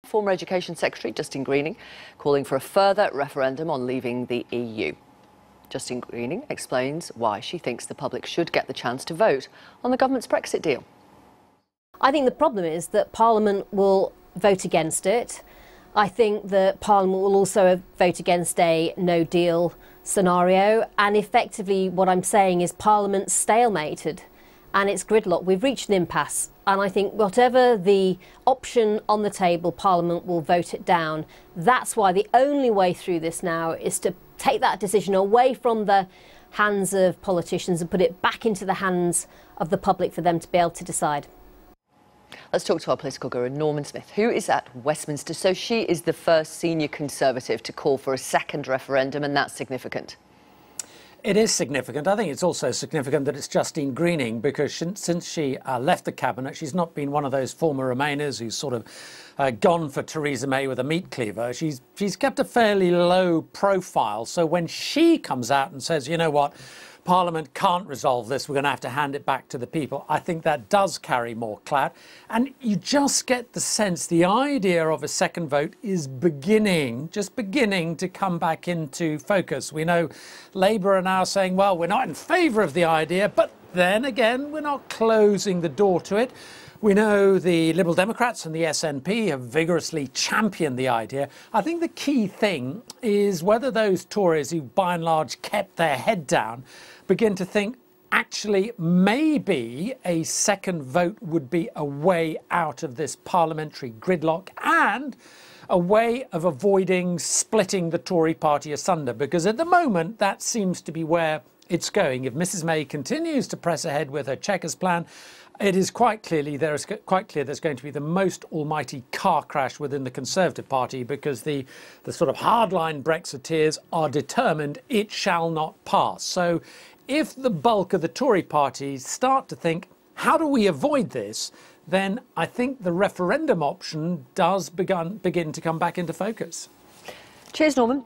former Education Secretary Justine Greening calling for a further referendum on leaving the EU. Justine Greening explains why she thinks the public should get the chance to vote on the government's Brexit deal. I think the problem is that Parliament will vote against it. I think that Parliament will also vote against a no-deal scenario, and effectively what I'm saying is Parliament's stalemated and it's gridlocked. We've reached an impasse, and I think whatever the option on the table, Parliament will vote it down. That's why the only way through this now is to take that decision away from the hands of politicians and put it back into the hands of the public for them to be able to decide. Let's talk to our political guru, Norman Smith, who is at Westminster. So she is the first senior Conservative to call for a second referendum, and that's significant. It is significant. I think it's also significant that it's Justine Greening, because since she left the cabinet, she's not been one of those former Remainers who's sort of gone for Theresa May with a meat cleaver. She's kept a fairly low profile. So when she comes out and says, you know what, Parliament can't resolve this, we're going to have to hand it back to the people, I think that does carry more clout. And you just get the sense the idea of a second vote is just beginning to come back into focus. We know Labour are now saying, well, we're not in favour of the idea, but then again, we're not closing the door to it. We know the Liberal Democrats and the SNP have vigorously championed the idea. I think the key thing is whether those Tories who by and large kept their head down begin to think actually maybe a second vote would be a way out of this parliamentary gridlock and a way of avoiding splitting the Tory party asunder, because at the moment that seems to be where it's going. If Mrs May continues to press ahead with her Chequers plan, it is quite clear there's going to be the most almighty car crash within the Conservative Party, because the sort of hardline Brexiteers are determined it shall not pass. So if the bulk of the Tory parties start to think, how do we avoid this, then I think the referendum option does begin to come back into focus. Cheers, Norman.